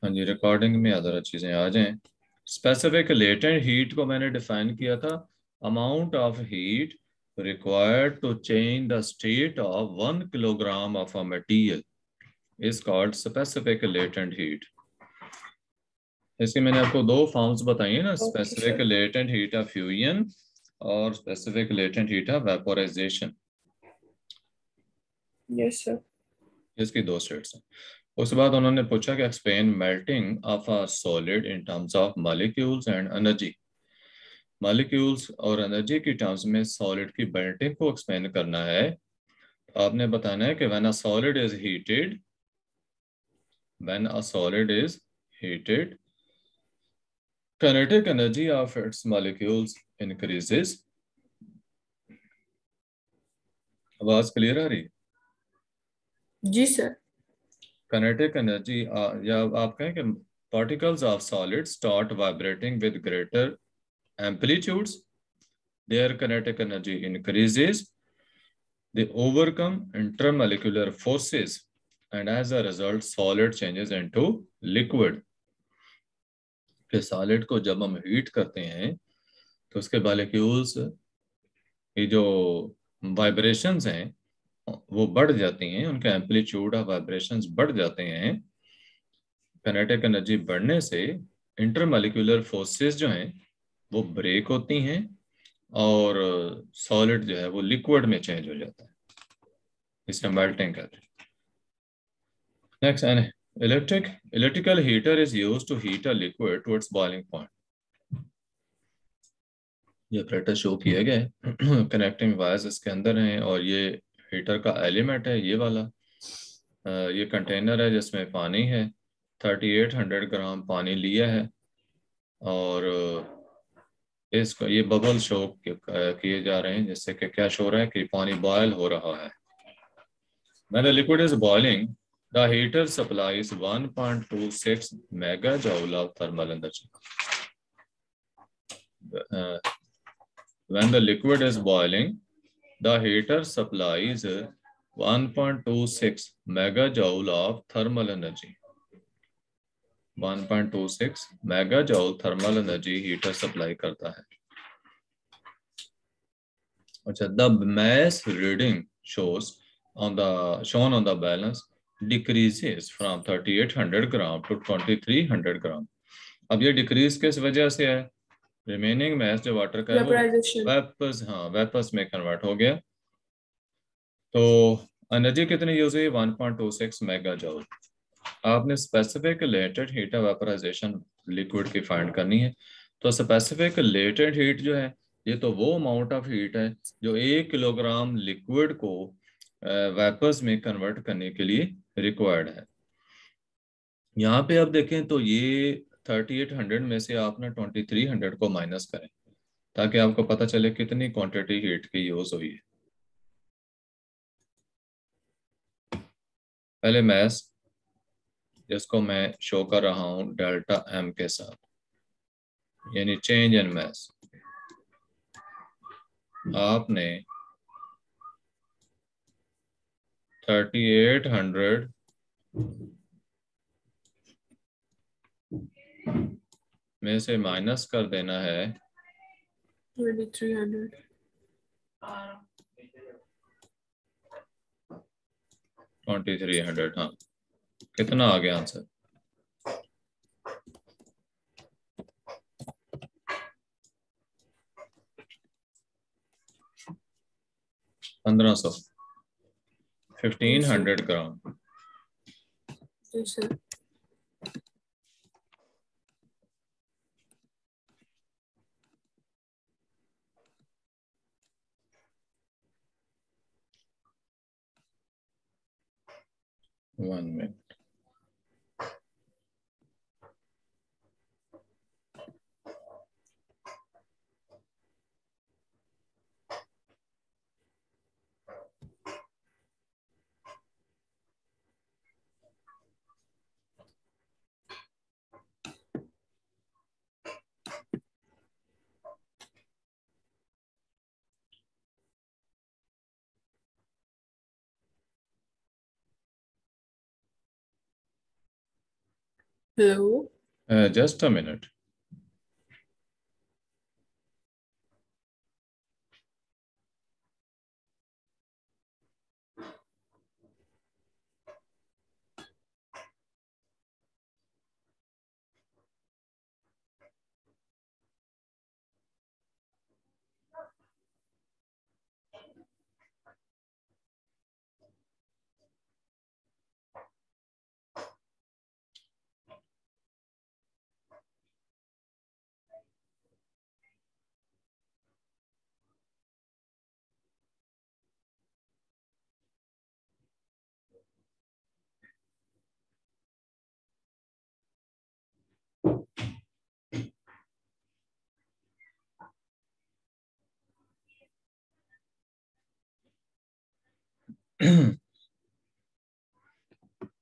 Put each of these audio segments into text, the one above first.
हाँ जी, रिकॉर्डिंग में ज़रा चीज़ें आ जाएं। स्पेसिफिक लेटेंट हीट को मैंने डिफाइन किया था, amount of heat required to change the state of 1 kilogram of a material is called specific latent heat. इसके मैंने आपको दो फॉर्म्स बताई है ना, okay specific sir. Latent heat of fusion और specific latent heat of vaporisation. Yes sir. इसकी दो स्टेट्स हैं। उसके बाद उन्होंने पूछा कि explain melting of a solid in terms of molecules and energy. Molecules और एनर्जी की टर्म्स में सॉलिड की मेल्टिंग को एक्सप्लेन करना है। तो आपने बताना है कि when a solid is heated, when a solid is heated kinetic energy of its molecules increases। आवाज क्लियर आ रही है? जी सर। kinetic energy या आप कहें कि particles of solid start vibrating with greater amplitudes, their kinetic energy increases, they overcome intermolecular forces, and as a result solid changes into liquid। कि solid को जब हम हीट करते हैं तो उसके मॉलिक्यूल्स की जो वाइब्रेशंस हैं वो बढ़ जाती हैं, उनके एम्पलीट्यूड ऑफ वाइब्रेशंस बढ़ जाते हैं। काइनेटिक एनर्जी बढ़ने से इंटरमॉलिक्यूलर फोर्सेस जो हैं वो ब्रेक होती हैं और सॉलिड जो है वो लिक्विड में चेंज हो जाता है। इसे मेल्टिंग कहते हैं। Next, an electrical heater is used to heat a liquid to its boiling point. ये ऑपरेटर शो किया गया है। कनेक्टिंग वायर्स इसके अंदर हैं और ये हीटर का एलिमेंट है, ये वाला। ये कंटेनर है जिसमें पानी है। 3800 ग्राम पानी लिया है और इसको ये बबल शो किए जा रहे हैं, जिससे कि क्या शो रहा है कि पानी बॉयल हो रहा है। When the liquid is boiling, the heater supplies 1.26 megajoule of thermal energy. Uh, when the liquid is boiling, the heater supplies 1.26 megajoule of thermal energy. 1.26 megajoule thermal energy heater supply करता है। अच्छा, the mass reading shown on the balance decreases from 3800 gram to 2300 gram. अब ये decrease किस वजह से है? Remaining mess जो वाटर का है वो वेपराइजेशन। वेपर्स, हाँ वेपर्स में कन्वर्ट हो गया। तो एनर्जी कितनी यूज हुई? 1.26 मेगा जॉल। आपने specific latent heat of vaporization liquid की फाइंड करनी है। तो स्पेसिफिक लेटेंट हीट जो है ये तो वो अमाउंट ऑफ हीट है जो 1 किलोग्राम लिक्विड को वेपर्स में कन्वर्ट करने के लिए रिक्वायर्ड है। यहाँ पे आप देखें तो ये 3800 में से आप ना 2300 को माइनस करें ताकि आपको पता चले कितनी क्वांटिटी हीट की यूज हुई है। पहले मैस जिसको मैं शो कर रहा हूँ डेल्टा एम के साथ, यानी चेंज इन मैस। आपने 3800 में से माइनस कर देना है 2300। 2300। हाँ, कितना आ गया आंसर? 1500, जी सर। 1500 ग्राम। जी sir. 1 minute. Hello. Just a minute.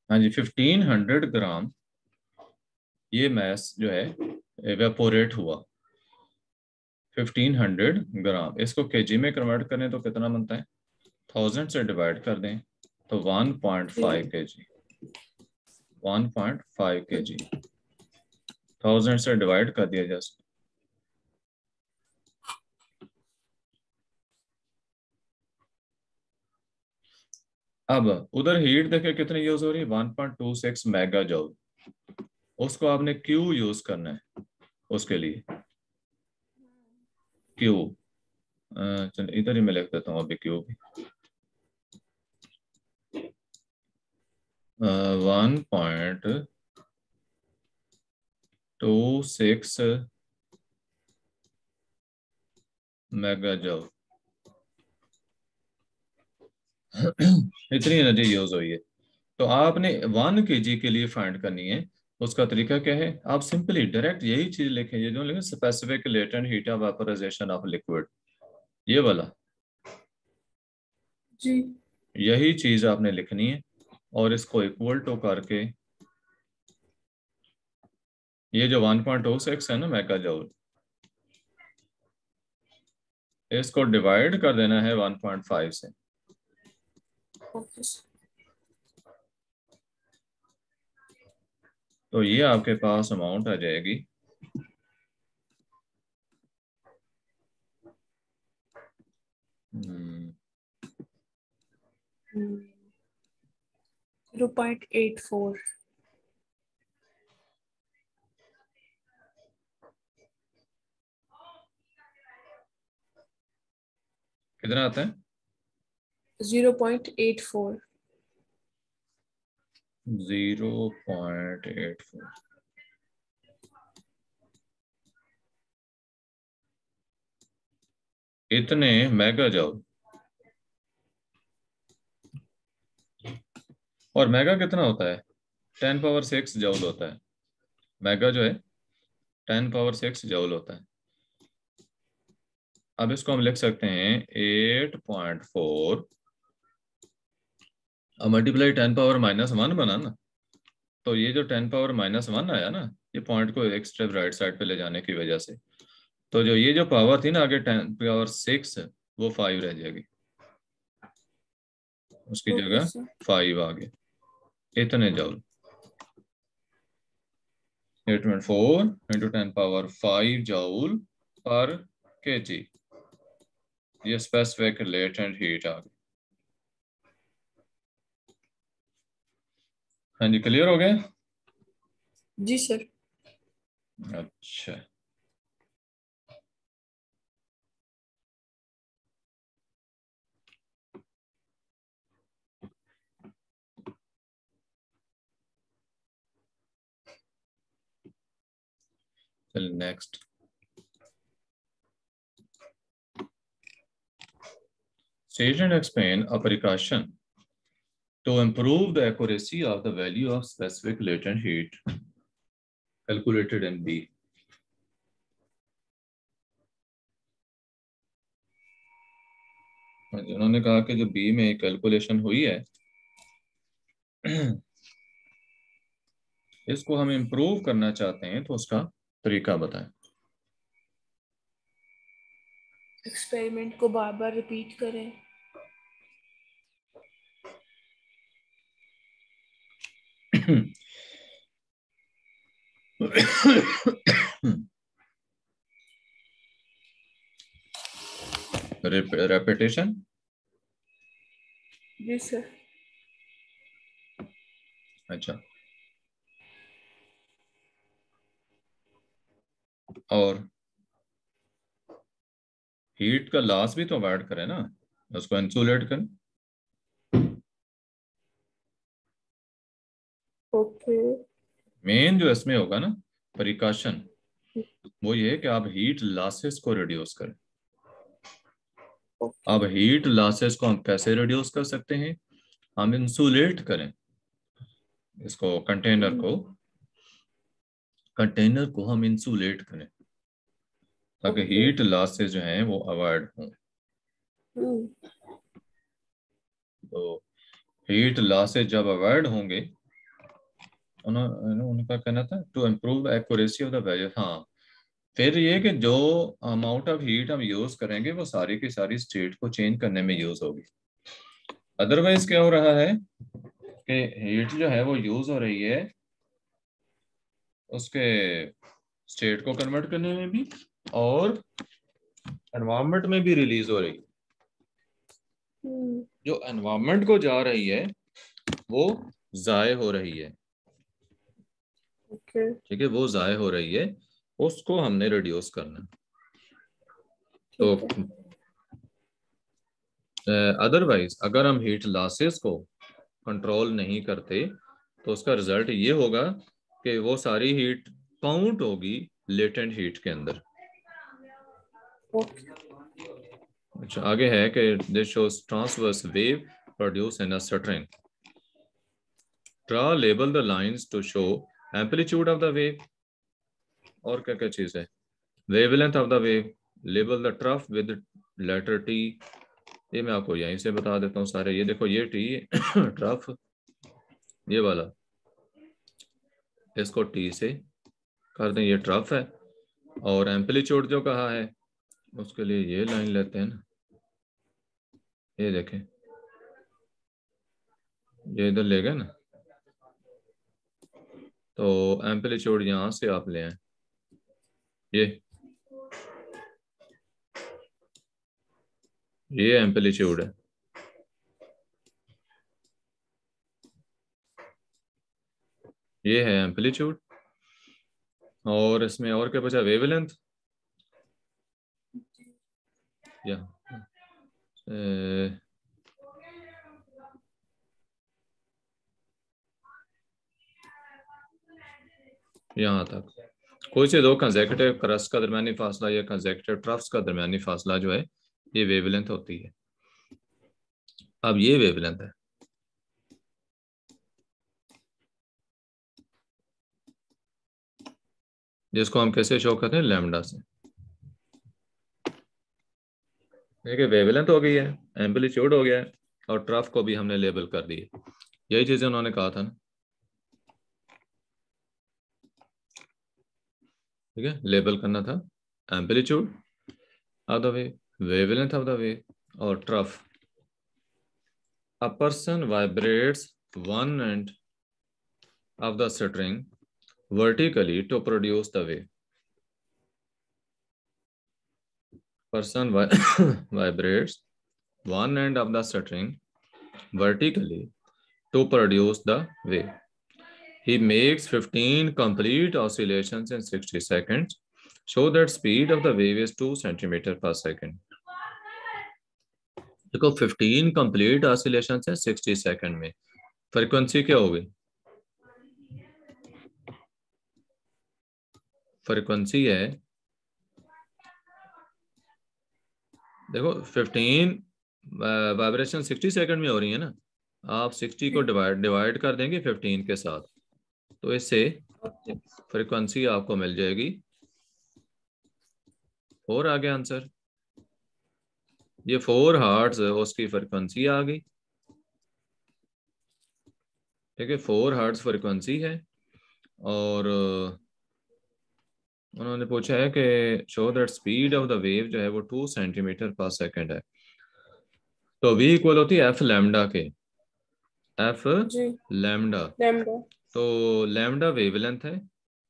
हाँ जी, 1500 ग्राम ये मैस जो है एवेपोरेट हुआ। 1500 ग्राम, इसको केजी में कन्वर्ट करें तो कितना बनता है? 1000 से डिवाइड कर दें तो 1.5 केजी। 1.5 केजी 1000 से डिवाइड कर दिया जस्ट। अब उधर हीट देखे कितनी यूज हो रही है? 1.26 मेगा जूल। उसको आपने क्यू यूज करना है उसके लिए। क्यू, चल इधर ही मैं लिख देता हूँ अभी क्यू भी। 1.26 मेगा जूल इतनी एनर्जी यूज हुई है। तो आपने 1 केजी के लिए फाइंड करनी है। उसका तरीका क्या है? आप सिंपली डायरेक्ट यही चीज लिखें, ये जो लिखे specific latent heat of vaporisation of liquid, ये वाला, जी। यही चीज आपने लिखनी है और इसको इक्वल टू करके ये जो 1.26 है ना मेगा जूल, इसको डिवाइड कर देना है 1.5 से। Okay sir. तो ये आपके पास अमाउंट आ जाएगी 0.84। कितना आता है? 0.84। 0.84 इतने मेगा जूल। और मेगा कितना होता है? 10 पावर 6 जूल होता है। मेगा जो है 10 पावर 6 जूल होता है। अब इसको हम लिख सकते हैं 8.4 अब मल्टीप्लाई 10 पावर -1 बना ना। तो ये जो 10 पावर -1 आया ना, ये पॉइंट को एक स्टेप राइट साइड पे ले जाने की वजह से, तो जो ये जो पावर थी ना आगे 10 पावर 6, वो 5 रह जाएगी, उसकी ओके जगह सर। 5 आ गए। इतने जूल। 8.4 इंटू 10 पावर 5 जूल पर केजी। ये स्पेसिफिक लेटेंट हीट आ गई। हाँ जी, क्लियर हो गया? जी सर। अच्छा, चल next. State and explain a precaution to improve the accuracy of the value of specific latent heat calculated in B. उन्होंने कहा कि जो बी में कैलकुलेशन हुई है इसको हम इम्प्रूव करना चाहते हैं, तो उसका तरीका बताएं। एक्सपेरिमेंट को बार बार रिपीट करें। रेपिटेशन। जी सर। अच्छा, और हीट का लॉस भी तो अवॉइड करें ना, उसको इंसुलेट करें। ओके। मेन जो इसमें होगा ना प्रिकॉशन, वो ये है कि आप हीट लॉसेस को रिड्यूस करें। ओके। अब हीट लॉसेस को हम कैसे रिड्यूस कर सकते हैं? हम इंसुलेट करें इसको, कंटेनर को हम इंसुलेट करें ताकि ओके। हीट लॉसेस जो हैं वो अवॉइड हों। तो हीट लॉसेस जब अवॉइड होंगे, उनका कहना था to improve the accuracy of the value. हाँ, फिर ये कि जो अमाउंट ऑफ हीट हम यूज करेंगे वो सारी की सारी स्टेट को चेंज करने में यूज होगी। अदरवाइज क्या हो रहा है कि हीट जो है वो यूज हो रही है उसके स्टेट को कन्वर्ट करने में भी, और एनवायरनमेंट में भी रिलीज हो रही है। जो एनवायरनमेंट को जा रही है वो जाय हो रही है। ओके। ठीक है, वो जाय हो रही है, उसको हमने रिड्यूस करना है। तो ठीक है। अदरवाइज अगर हम हीट लॉसेस को कंट्रोल नहीं करते तो उसका रिजल्ट ये होगा कि वो सारी हीट काउंट होगी लेटेंट हीट के अंदर। ओके। अच्छा, आगे है कि this shows transverse wave produce in a string. Draw label the lines to show amplitude of the wave. और क्या क्या चीज है? Wavelength of the wave, label the trough with letter T. ये मैं आपको यहीं से बता देता हूँ सारे। ये देखो, ये टी ट्रफ, ये वाला, इसको टी से कर दें, ये ट्रफ है। और एम्पलीट्यूड जो कहा है उसके लिए ये लाइन लेते हैं ना, ये देखें, ये इधर ले गए ना, तो एम्पलीट्यूड यहाँ से आप ले आए, ये एम्पलीट्यूड है। ये है एम्पलीट्यूड। और इसमें और क्या बचा? वेवलेंथ। या यहाँ तक कोई से दो कंसेक्यूटिव क्रस्ट का दरमियानी फासला या कंसेक्यूटिव ट्रफ्स का दरमियानी फासला जो है ये वेवलेंथ होती है। अब ये वेवलेंथ है, जिसको हम कैसे शो करते हैं? लैम्डा से। देखिए, वेवलेंथ हो गई है, एम्पलीट्यूड हो गया है, और ट्रफ को भी हमने लेबल कर दिए। यही चीजें उन्होंने कहा था ना। ठीक है, लेबल करना था amplitude of the wave, wavelength of the wave, और trough. A person vibrates one end of the string vertically to produce the wave. Person vibrates one end of the string vertically to produce the wave. He makes 15 complete oscillations in 60 seconds. Show that speed of the wave is 2 centimeter per second. देखो, 15 complete oscillation है 60 second में। Frequency क्या होगी? Frequency है, देखो 15 vibration 60 second में हो रही है ना, आप 60 को डिवाइड कर देंगे 15 के साथ, तो इससे फ्रीक्वेंसी आपको मिल जाएगी 4। आ गया आंसर। ये 4 हर्ट्ज उसकी फ्रीक्वेंसी आ गई। ठीक है, 4 हर्ट्ज फ्रीक्वेंसी है। और उन्होंने पूछा है कि show that speed of the wave जो है वो 2 सेंटीमीटर पर सेकंड है। तो v इक्वल होती है एफ लैम्डा के, एफ जी। लैम्डा। लैम्डा। तो लैम्डा वेवलेंथ है,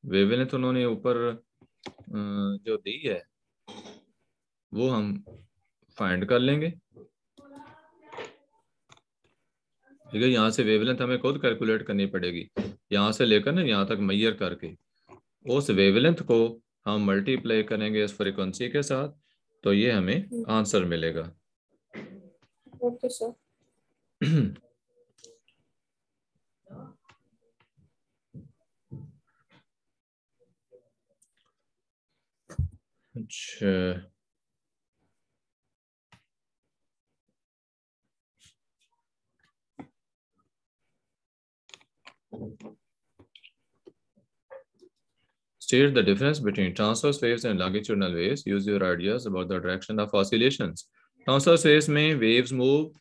वेवलेंथ उन्होंने ऊपर जो दी है वो हम फाइंड कर लेंगे। ठीक है, यहाँ से वेवलेंथ हमें खुद कैलकुलेट करनी पड़ेगी, यहाँ से लेकर ना यहाँ तक मेजर करके उस वेवलेंथ को हम मल्टीप्लाई करेंगे इस फ्रीक्वेंसी के साथ, तो ये हमें आंसर मिलेगा। Okay sir. अच्छा, state the difference between transverse waves and longitudinal waves. Use your ideas about the direction of oscillations. Transverse waves में waves move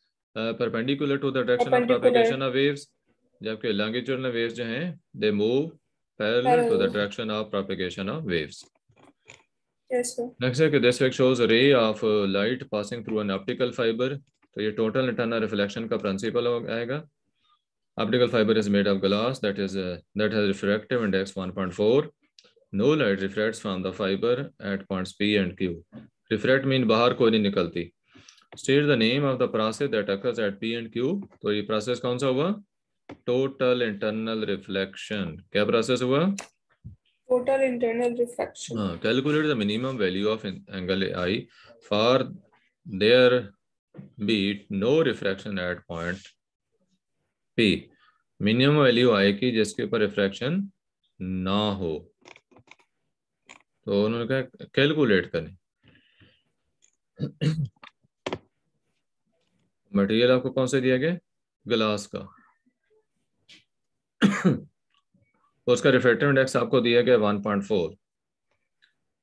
perpendicular to the direction of propagation of waves, जबकि longitudinal waves जो हैं they move parallel to the direction of propagation of waves. Yes sir. Next है कि this figure shows a ray of light passing through an optical fiber. तो ये total internal reflection का principle आएगा. Optical fiber is made of glass that has refractive index 1.4. No light refracts from the fiber at points P and Q. Refract mean बाहर कोई नहीं निकलती. State the name of the process that occurs at P and Q. तो ये process कौन सा हुआ? Total internal reflection. क्या process हुआ? Total internal reflection. हाँ, calculate the minimum value of angle I for there be no refraction at point P. Minimum value I की जिसके ऊपर refraction ना हो, तो उन्होंने कहा कैलकुलेट करें। मटेरियल आपको कौन सा दिया गया? ग्लास का। तो उसका रिफ्रैक्टिव इंडेक्स आपको दिया गया 1.4।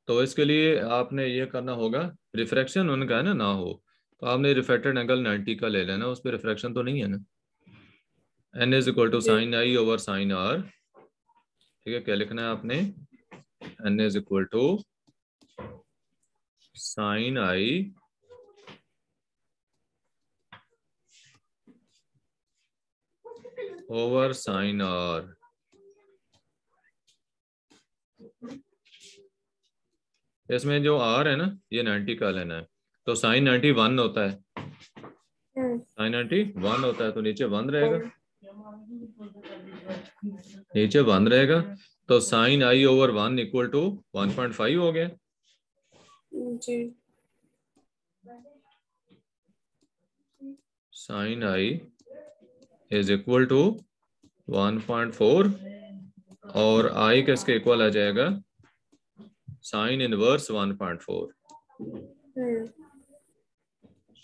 तो इसके लिए आपने ये करना होगा, रिफ्रैक्शन उनका है ना हो, तो आपने रिफ्रैक्टेड एंगल 90 का ले लेना, उस पर रिफ्रैक्शन तो नहीं है ना। n is equal to sine I over sine r. ठीक है, क्या लिखना है आपने? n is equal to sine I over sine r. इसमें जो r है ना, ये 90 का लेना है, तो साइन 90 1 होता है, साइन 90 1 होता है, तो नीचे 1 रहेगा, नीचे 1 रहेगा, तो sine I over 1 equal to 1.5 हो गया जी। Sine I is equal to 1.4 और आई किसके इक्वल आ जाएगा? Sine inverse 1.4।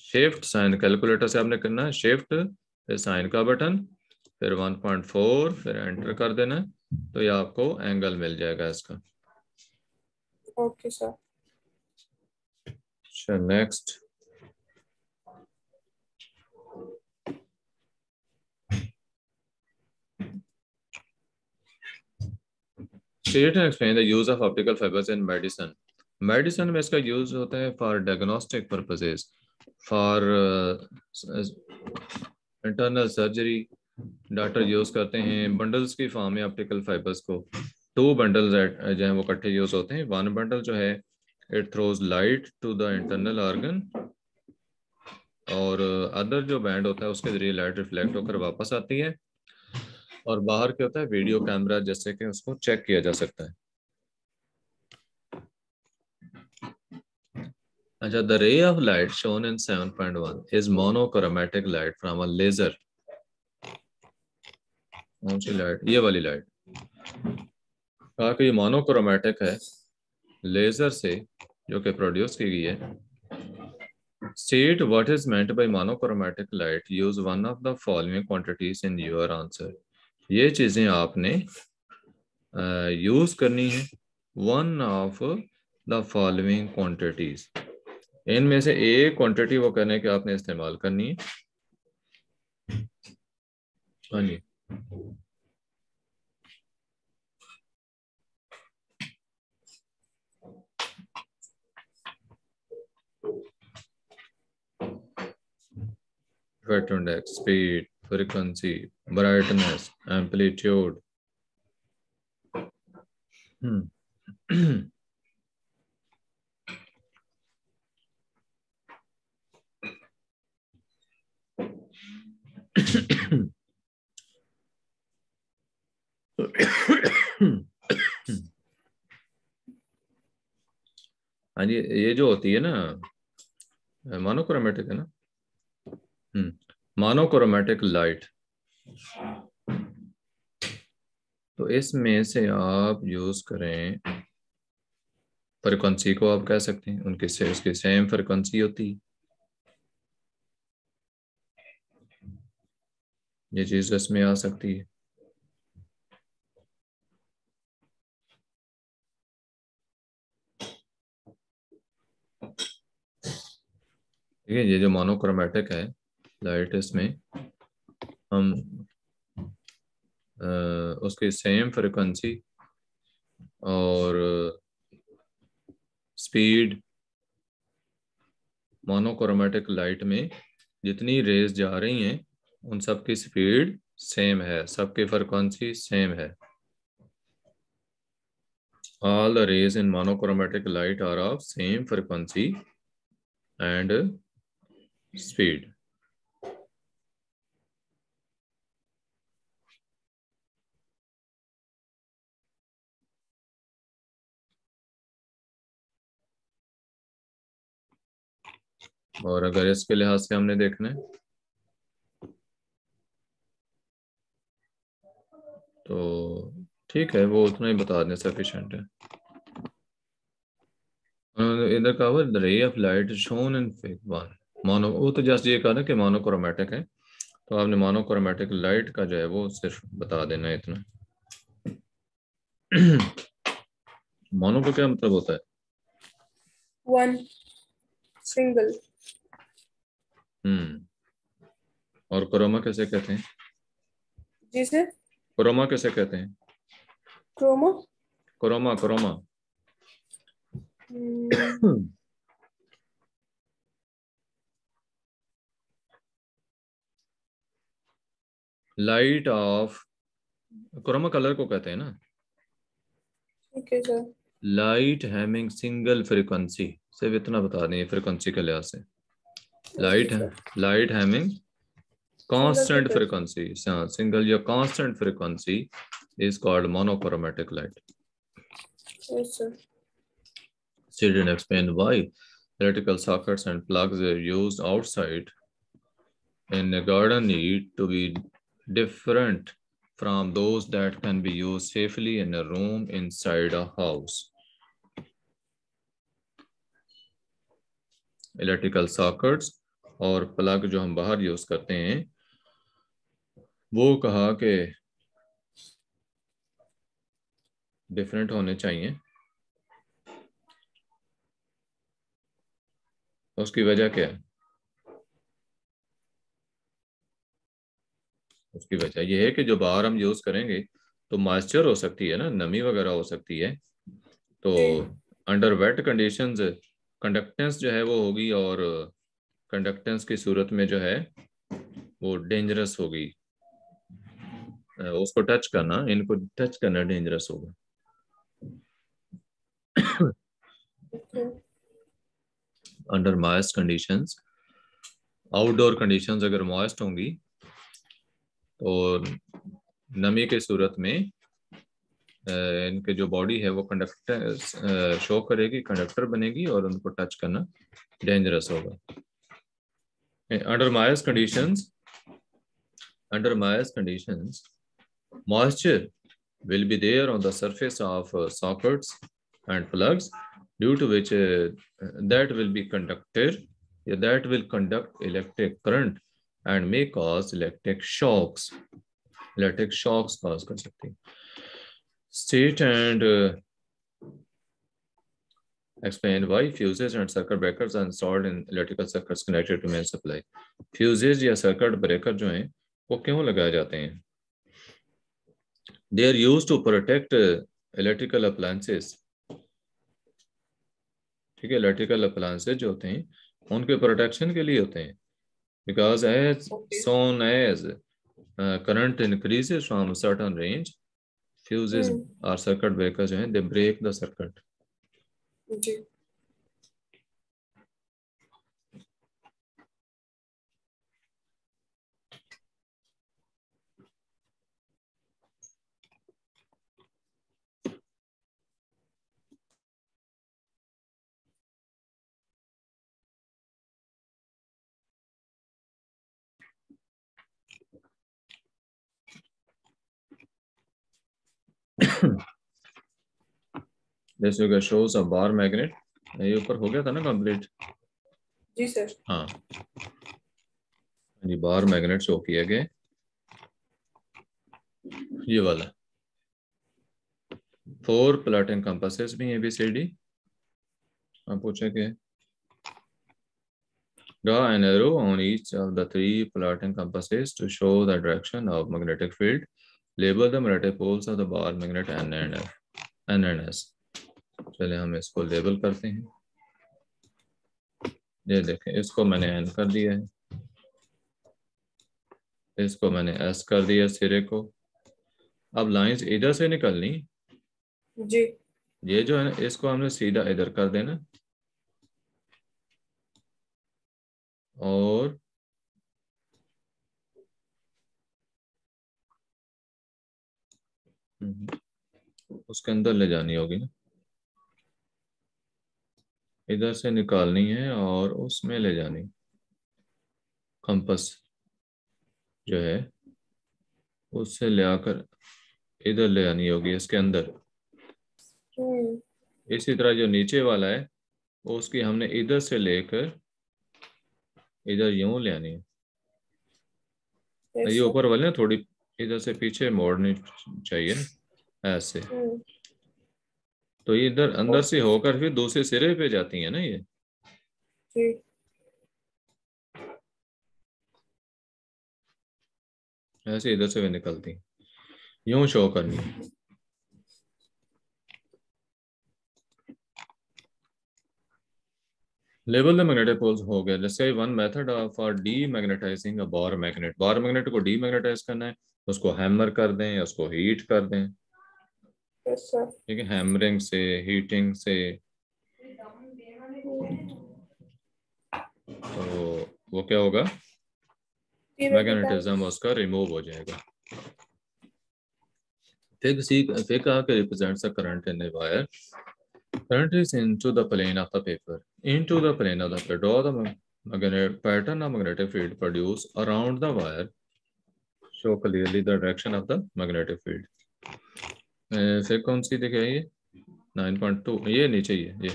Shift sine calculator से आपने करना है, शिफ्ट फिर साइन का बटन फिर 1.4 फिर एंटर कर देना, तो ये आपको एंगल मिल जाएगा इसका। Okay sir. अच्छा, next state and explain the use of optical fibres in medicine. Medicine में इसका यूज होता है for diagnostic purposes, for internal surgery. Doctor use करते हैं बंडल्स की फॉर्म में ऑप्टिकल फाइबर्स को। 2 बंडल्स जो है वो इकट्ठे यूज होते हैं। 1 बंडल जो है it throws light to the internal organ, और अदर जो बैंड होता है उसके जरिए लाइट रिफ्लेक्ट होकर वापस आती है, और बाहर क्या होता है वीडियो कैमरा, जैसे कि उसको चेक किया जा सकता है। अच्छा, the ray of light shown in 7.1 is monochromatic light from a laser. कौन सी लाइट? ये वाली लाइट। कहा कि ये मोनोक्रोमैटिक है लेजर से जो कि प्रोड्यूस की गई है। State what is meant by monochromatic light. Use one of the following quantities in your answer. ये चीजें आपने यूज करनी है, one of the following quantities. इनमें से एक क्वांटिटी वो करने के आपने इस्तेमाल करनी है। हाँ जी, refractive index, speed, frequency, brightness, amplitude, हाँ जी, ये जो होती है ना मोनोक्रोमेटिक है ना, मोनोक्रोमेटिक लाइट, तो इसमें से आप यूज करें फ्रिक्वेंसी को, आप कह सकते हैं उनके से उसकी सेम फ्रिक्वेंसी होती है। ये चीज इसमें आ सकती है। ठीक है, ये जो मोनोक्रोमेटिक है लाइट, इसमें हम उसकी सेम फ्रिक्वेंसी और स्पीड, मोनोक्रोमेटिक लाइट में जितनी रेज जा रही हैं उन सब की स्पीड सेम है, सबकी फ्रिक्वेंसी सेम है। All the rays in monochromatic light are of same frequency and speed. और अगर इसके लिहाज से हमने देखना है तो ठीक है, वो उतना ही बता दें सफिशिएंट है। इधर कहा हुआ the ray of light shown in phase one mono, वो तो जस्ट ये कहा ना कि मोनोक्रोमेटिक है, तो आपने मोनोक्रोमेटिक लाइट का जो है वो सिर्फ बता देना है इतना। मोनो का क्या मतलब होता है? One, single. और क्रोमा कैसे कहते हैं? जी सर। क्रोमा कैसे कहते हैं? Chroma. Chroma chroma light of, chroma colour को कहते हैं ना। ठीक है sir. Light having single frequency, सिर्फ इतना बता दें फ्रीक्वेंसी के लिहाज से। ओके लाइट है, sir. Light having single constant frequency. Frequency, single या constant frequency is called monochromatic light. Yes sir. She didn't explain why electrical sockets and plugs are used outside in a garden need to be different from those that can be used safely in a room inside a house. Electrical sockets और plug जो हम बाहर use करते हैं, वो कहा कि different होने चाहिए। उसकी वजह क्या है? उसकी वजह यह है कि जो बाहर हम यूज करेंगे तो मॉइस्चर हो सकती है ना, नमी वगैरह हो सकती है, तो जी। अंडर वेट कंडीशंस कंडक्टेंस जो है वो होगी, और कंडक्टेंस की सूरत में जो है वो डेंजरस होगी। उसको टच करना, इनको टच करना डेंजरस होगा। Okay. Under moist conditions, outdoor conditions अगर मॉइस्ट होंगी तो नमी के सूरत में इनके जो बॉडी है वो कंडक्टर शो करेगी, कंडक्टर बनेगी, और उनको टच करना डेंजरस होगा। Under mild conditions, under mild conditions, moisture will be there on the surface of sockets and plugs, due to which that will be conducted, that will conduct electric current and may cause electric shocks. Electric shocks cause कर सकते हैं। State and explain why fuses and circuit breakers are installed in electrical circuits connected to main supply. Fuses या circuit breaker जो हैं वो क्यों लगाए जाते हैं? They are used to protect electrical appliances. ठीक है, इलेक्ट्रिकल अप्लायंसेज जो होते हैं उनके प्रोटेक्शन के लिए होते हैं। Because as okay. Soon as current increases from certain range, fuses और सर्किट ब्रेकर जो है दे ब्रेक द सर्किट। जी। This figure shows a bar magnet. ये ऊपर हो गया था ना कंप्लीट। जी सर। हाँ जी, बार मैग्नेट शो किया गया ये वाला। 4 प्लॉटिंग कंपासेस भी ABCD। आप पूछे कि draw an arrow on each of the 3 plotting compasses to show the direction of magnetic field. Label the magnetic poles of the bar magnet N and F, N and S। चलिए हम इसको label करते हैं। ये देखें, इसको मैंने N कर दिया है, इसको मैंने S कर दिया सिरे को। अब लाइंस इधर से निकलनी, जी। ये जो है ना इसको हमने सीधा इधर कर देना और उसके अंदर ले जानी होगी ना, इधर से निकालनी है और उसमें ले जानी। कंपास जो है उससे ले आकर इधर ले आनी होगी इसके अंदर। इसी तरह जो नीचे वाला है उसकी हमने इधर से लेकर इधर यूं ले आनी है। यस ये सर। ऊपर वाले ना थोड़ी इधर से पीछे मोड़नी चाहिए ना ऐसे। तो ये इधर अंदर से ओके सर। होकर फिर दूसरे सिरे पे जाती है ना ये। जी। ऐसे इधर से भी निकलती हैं। यूं शो करनी है। लेबल द मैग्नेटिक पोल्स हो गया। जैसे one method for demagnetising a bar magnet. Bar magnet को डीमैग्नेटाइज करना है, उसको हैमर कर दें या उसको हीट कर दें। Yes sir. ठीक है, हैमरिंग से, हीटिंग से, तो वो क्या होगा, मैग्नेटिज्म उसका रिमूव हो जाएगा। फिर कहा कि represents the current in the wire. Current is into the plane of the paper. Into the plane of the paper. Draw the magnetic pattern of magnetic field produced around the wire. Show clearly the direction of the magnetic field. फिर कौन सी दिखे ये 9.2, ये नीचे ही है ये।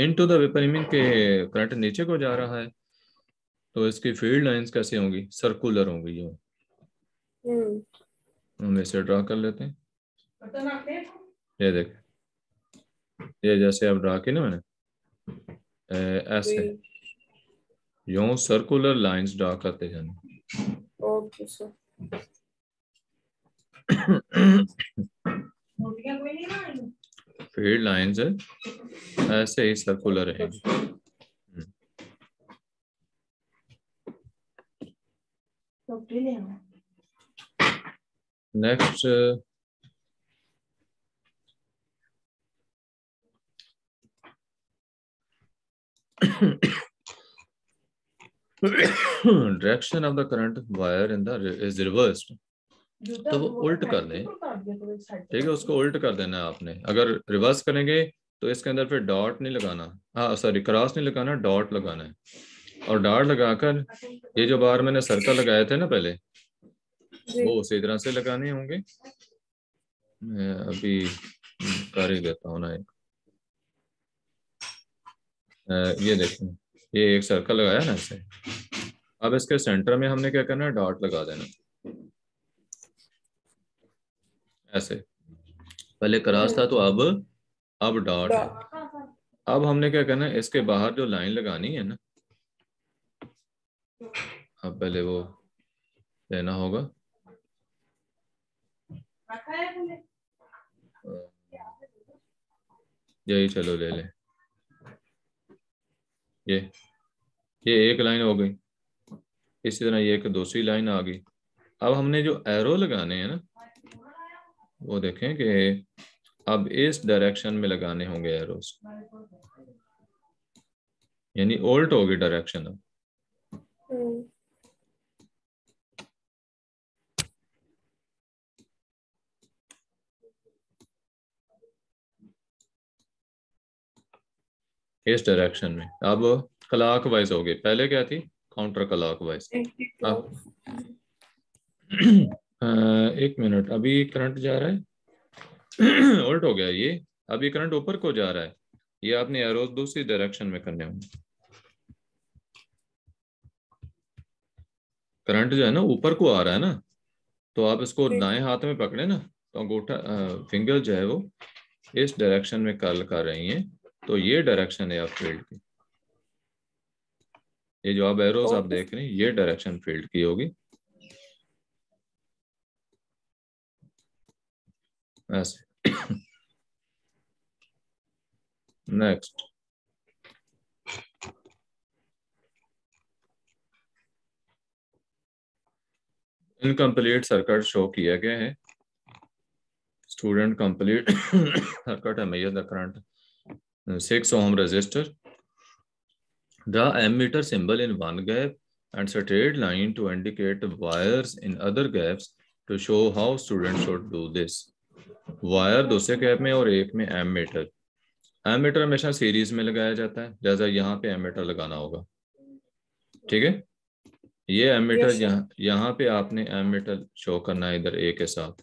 Into the vapour mean के current नीचे को जा रहा है, तो इसकी फील्ड लाइंस कैसे होंगी, सर्कुलर होंगी। यूं हम इसे ड्रा कर लेते हैं। ये देखें, ये जैसे अब ड्रा की ना मैंने जी। ऐसे यूं सर्कुलर लाइंस ड्रा करते जाना। Okay sir. फील्ड लाइंस ऐसे ही सर्कुलर रहेंगी। Next direction of the current wire in the is reversed. तो वो उल्ट कर दें, ठीक है, उसको उल्ट कर देना है आपने। अगर रिवर्स करेंगे तो इसके अंदर फिर डॉट नहीं लगाना, हाँ सॉरी क्रॉस नहीं लगाना, डॉट लगाना है। और डॉट लगाकर ये जो बार मैंने सर्कल लगाए थे ना पहले, वो उसी तरह से लगाने होंगे। मैं अभी कर ही देता हूँ ना एक। ये देखें, ये एक सर्कल लगाया ना ऐसे। अब इसके सेंटर में हमने क्या करना है, डॉट लगा देना ऐसे। पहले क्रॉस था तो अब डॉट है। अब हमने क्या करना है, इसके बाहर जो लाइन लगानी है ना, अब पहले वो लेना होगा। यही चलो ले लें। ये ये एक लाइन हो गई, इसी तरह ये एक दूसरी लाइन आ गई। अब हमने जो एरो लगाने हैं ना, वो देखें कि अब इस डायरेक्शन में लगाने होंगे एरोस, यानी ओल्ट होगी डायरेक्शन अब। इस डायरेक्शन में अब क्लॉक वाइज हो गई, पहले क्या थी काउंटर क्लॉक वाइज। अब एक मिनट, अभी करंट जा रहा है उल्ट हो गया ये, अभी करंट ऊपर को जा रहा है, ये आपने एरोस दूसरी डायरेक्शन में करने होंगे। करंट जो है ना ऊपर को आ रहा है ना, तो आप इसको दाएं हाथ में पकड़े ना, तो अंगूठा फिंगर जो है वो इस डायरेक्शन में कर्ल कर रही हैं, तो ये डायरेक्शन है आप फील्ड की। ये जो आप एरोज आप देख रहे हैं ये डायरेक्शन फील्ड की होगी, ऐसे। नेक्स्ट, इनकम्प्लीट सर्किट शो किया गया है। स्टूडेंट कंप्लीट सर्किट है, measure the current 6 ohm resistor, the ammeter symbol in one gap and straight line to indicate wires in other gaps to show how students should do this। Wire दूसरे gap में और एक में ammeter. Ammeter हमेशा series में लगाया जाता है, जैसा यहाँ पे एमीटर लगाना होगा, ठीक है। ये एमीटर यहाँ पे आपने एमीटर शो करना है इधर ए के साथ,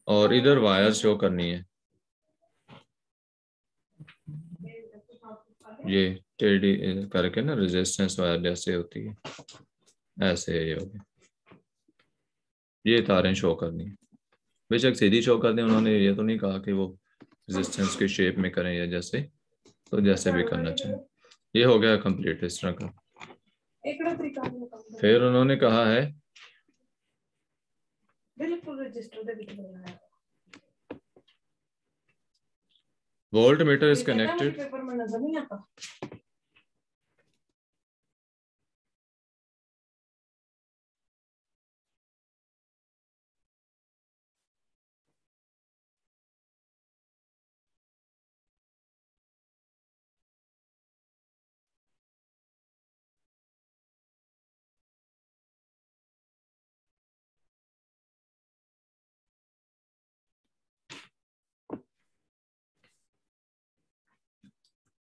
और इधर वायर शो करनी है, ये टेढ़ी करके ना, रेजिस्टेंस वायर जैसे होती है ऐसे ये होगी, ये तारें शो करनी है। बेशक सीधी शो कर दें, उन्होंने ये तो नहीं कहा कि वो रेजिस्टेंस की शेप में करें या जैसे, तो जैसे भी करना चाहिए। ये हो गया कंप्लीट इस तरह का। फिर उन्होंने कहा है वोल्ट मीटर इज कनेक्टेड,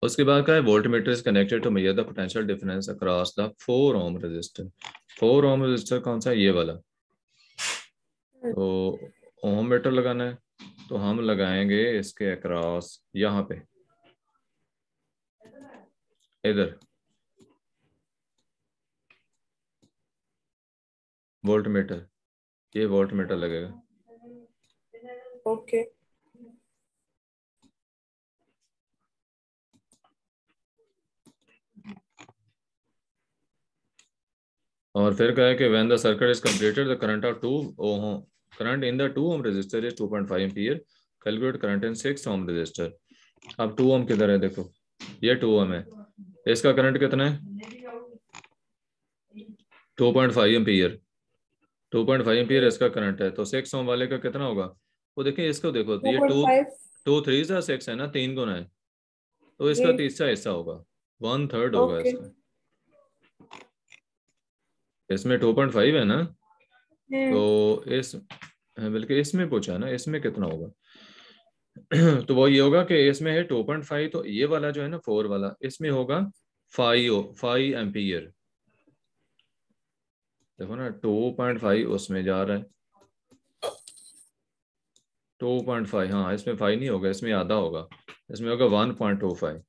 उसके बाद का है volt meter is connected to measure the potential difference across the 4 ohm resistor. 4 ohm resistor कौन सा है, ये वाला। तो ओम मीटर लगाना है, तो हम लगाएंगे इसके अक्रॉस यहाँ पे, इधर वोल्ट मीटर, ये वोल्ट मीटर लगेगा। ओके। और फिर कहा है कि when the circuit is completed the current of 2 ohm current in the 2 ohm resistor is 2.5 ampere, calculate current in 6 ohm resistor. अब 2 ohm किधर है, देखो ये 2 ohm है, इसका करंट कितना है 2.5 एम्पीयर, 2.5 एम्पीयर इसका करंट है, तो 6 ohm वाले का कितना होगा, वो देखिए इसको देखो, तो ये 2 3 6 है ना, 3 गुना है, तो इसका तीसरा हिस्सा होगा, 1/3 होगा इसका। इसमें 2.5 है ना, तो इस बल्कि इसमें पूछा ना, इसमें कितना होगा तो वो ये होगा कि इसमें है 2.5, तो ये वाला जो है ना 4 वाला, इसमें होगा 5 एम्पीयर। देखो ना 2.5 उसमें जा रहा है, 2.5, हाँ इसमें 5 नहीं होगा, इसमें आधा होगा, इसमें होगा 1.25,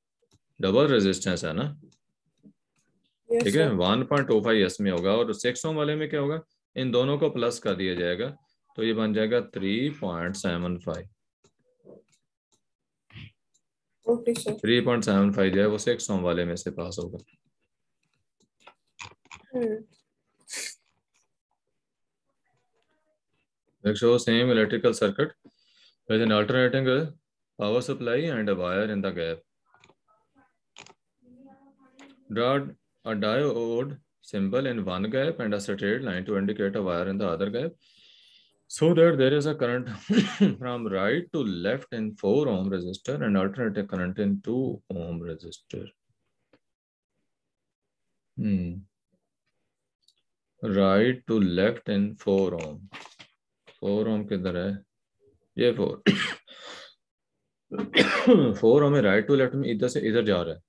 डबल रेजिस्टेंस है ना, ठीक है। 1.25 इसमें होगा, और 6 ohm वाले में क्या होगा, इन दोनों को प्लस कर दिया जाएगा, तो ये बन जाएगा 3.75। 3.75 जो है वो 6 ohm वाले में से पास होगा। Next show same electrical circuit with an alternating power supply and a wire in the gap. Draw a diode symbol in one gap and a straight line to indicate a wire in the other gap. So that there is a current from right to left in 4 ohm resistor and alternating current in 2 ohm resistor. Right to left in 4 ohm. 4 ohm किधर है? ये 4 4 ohm में right to left में इधर से इधर जा रहा है.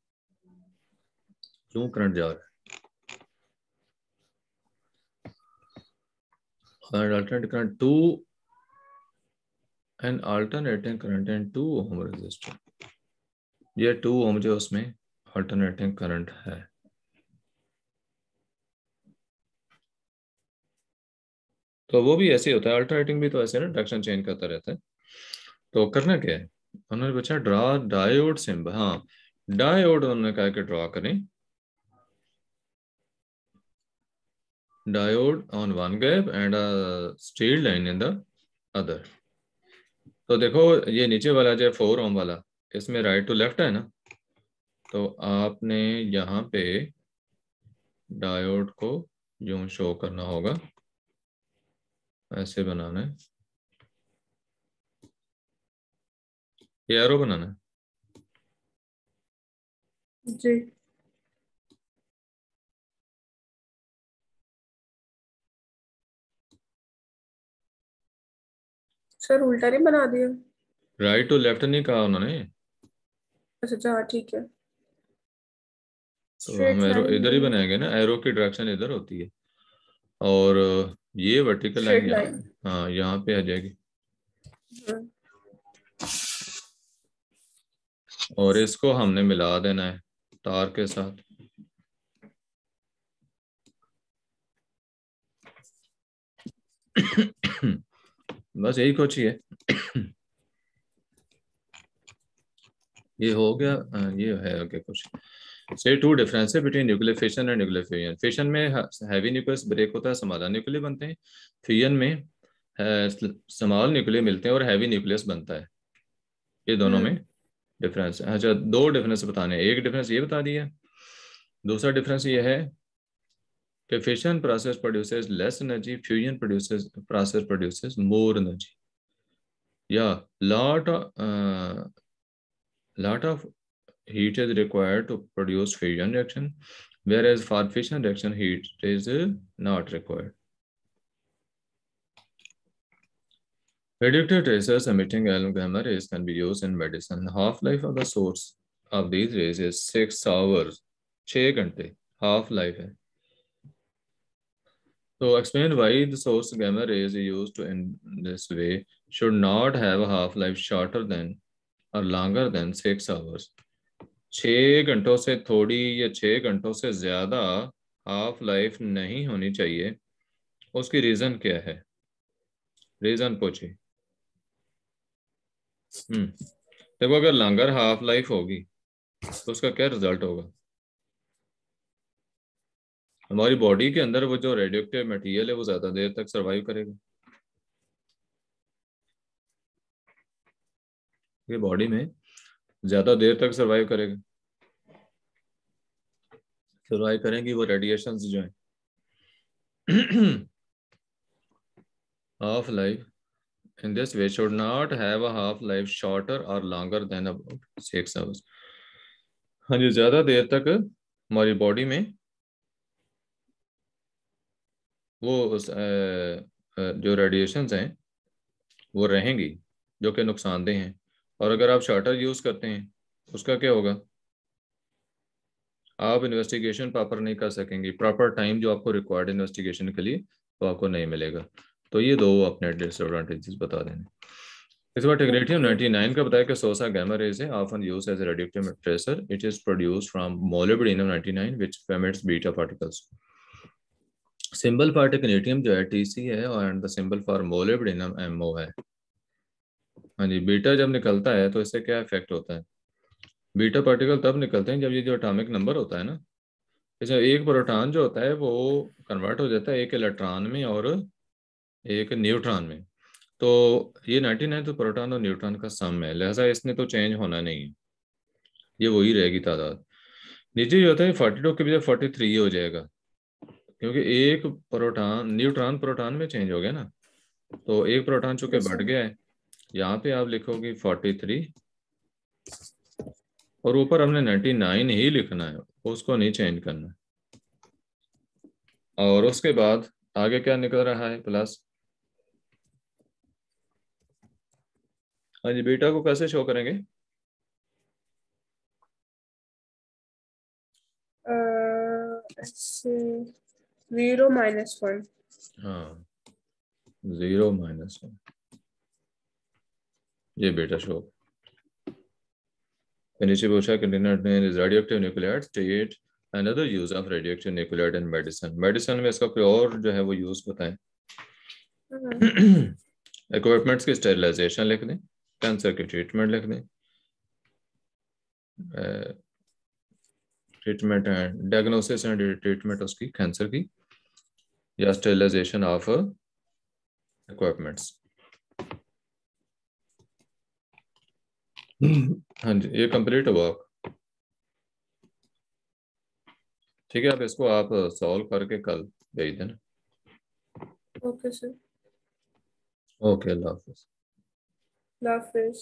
क्यों करंट जा रहा है? And alternating current 2 and alternating current in 2 ohm resistor. ये 2 ohm जो उसमें alternating current है. तो वो भी ऐसे ही होता है. अल्टरनेटिंग भी तो ऐसे ना डायरेक्शन चेंज करता रहता है. तो करना क्या है? उन्होंने पूछा ड्रा डायोड सिंबल. हाँ, डायोड उन्होंने कहा कि ड्रॉ करें. Diode on one gap and steel line in the other. तो देखो ये नीचे वाला जो 4 ओम वाला, इसमें राइट टू लेफ्ट है ना, तो आपने यहाँ पे डायोड को यूं शो करना होगा, ऐसे बनाना है, ये एरो बनाना है. जी सर, उल्टा नहीं बना दिया? राइट टू लेफ्ट नहीं कहा उन्होंने. अच्छा अच्छा, हाँ ठीक है. तो हम स्ट्रेट एरो लाइन इधर ही बनाएंगे ना, एरो की डायरेक्शन इधर होती है. और ये वर्टिकल लाइन स्ट्रेट यहाँ, लाइन. हाँ यहाँ पे आ जाएगी. और इसको हमने मिला देना है तार के साथ. बस यही कुछ ही है. ये हो गया. ये है आगे कुछ. से टू डिफरेंस है between nuclear fission and nuclear fusion. Fission में हैवी न्यूक्लियस ब्रेक होता है, स्मॉल न्यूक्लियर बनते हैं. फ्यूजन में स्मॉल न्यूक्लियर मिलते हैं और हैवी न्यूक्लियस बनता है. ये दोनों में डिफरेंस है. अच्छा, दो डिफरेंस बताने हैं. एक डिफरेंस ये बता दिया. दूसरा डिफरेंस ये है कि fission process produces less energy, fusion process produces more energy. या lot lot of heat is required to produce fusion reaction, whereas for fission reaction heat is not required. Radioactive tracers emitting gamma rays can be used in medicine. Half-life of the source of these rays is 6 hours. 6 घंटे half life है. So explain why the source gamma rays used in this way should not have a half-life shorter than or longer than 6 hours. 6 घंटों से थोड़ी या 6 घंटों से ज्यादा half life नहीं होनी चाहिए. उसकी रीजन क्या है? रीजन पूछिए. देखो, अगर लॉन्गर हाफ लाइफ होगी तो उसका क्या रिजल्ट होगा? हमारी बॉडी के अंदर वो जो रेडियोएक्टिव मटेरियल है वो ज्यादा देर तक सरवाइव करेगा. ये बॉडी में ज्यादा देर तक सरवाइव करेगा. सरवाइव करेंगी वो रेडिएशंस जो है. half life in this way should not have a half life shorter or longer than about 6 hours. हाँ जी, ज्यादा देर तक हमारी बॉडी में वो जो रेडिएशंस हैं वो रहेंगी जो कि नुकसानदेह हैं. और अगर आप शॉर्टर यूज करते हैं उसका क्या होगा? आप इन्वेस्टिगेशन प्रॉपर नहीं कर सकेंगे. प्रॉपर टाइम जो आपको रिक्वायर्ड इन्वेस्टिगेशन के लिए वो आपको नहीं मिलेगा. तो ये दो अपने डिसएडवांटेजेस बता देने. इस बार टेक्रेटियम 99 का बताया कि सोसा गामा रेज है often used as a radioactive tracer. It is produced from molybdenum 99 which emits beta particles. Symbol for technetium जो है टीसी है और the symbol for molybdenum MO है. हाँ जी, बीटा जब निकलता है तो इससे क्या इफेक्ट होता है? बीटा पार्टिकल तब निकलते हैं जब ये जो एटॉमिक नंबर होता है ना, जैसे एक प्रोटॉन जो होता है वो कन्वर्ट हो जाता है एक इलेक्ट्रॉन में और एक न्यूट्रॉन में. तो ये 99 तो प्रोटॉन और न्यूट्रॉन का सम है, लिहाजा इसने तो चेंज होना नहीं है, ये वही रहेगी तादाद. नीचे जो होता है 42 के बजाय 43 हो जाएगा, क्योंकि एक प्रोटॉन न्यूट्रॉन प्रोटॉन में चेंज हो गया ना. तो एक प्रोटॉन चूंकि Yes, बढ़ sir. गया है, यहाँ पे आप लिखोगे 43 और ऊपर हमने 99 ही लिखना है, उसको नहीं चेंज करना। और उसके बाद आगे क्या निकल रहा है, प्लस। हाँ जी, बीटा को कैसे शो करेंगे? ऐसे 0 - 1. हाँ, 0 - 1, ये बीटा शो। नीचे पूछा कंटेनर ने radioactive nuclide state and other use of radioactive nuclide in medicine. Medicine में इसका कोई और जो है वो यूज बताएं। इक्विपमेंट्स की स्टेरिलाइजेशन लिख दें, कैंसर की ट्रीटमेंट लिख दें, treatment and diagnosis and treatment उसकी कैंसर की, या स्टेरिलाइजेशन ऑफ इक्विपमेंट्स। हाँ जी, ये कंप्लीट हुआ। ठीक है, अब इसको आप सॉल्व करके कल भेज देना। Okay, sir. ओके, अल्लाह हाफिज। Love fish.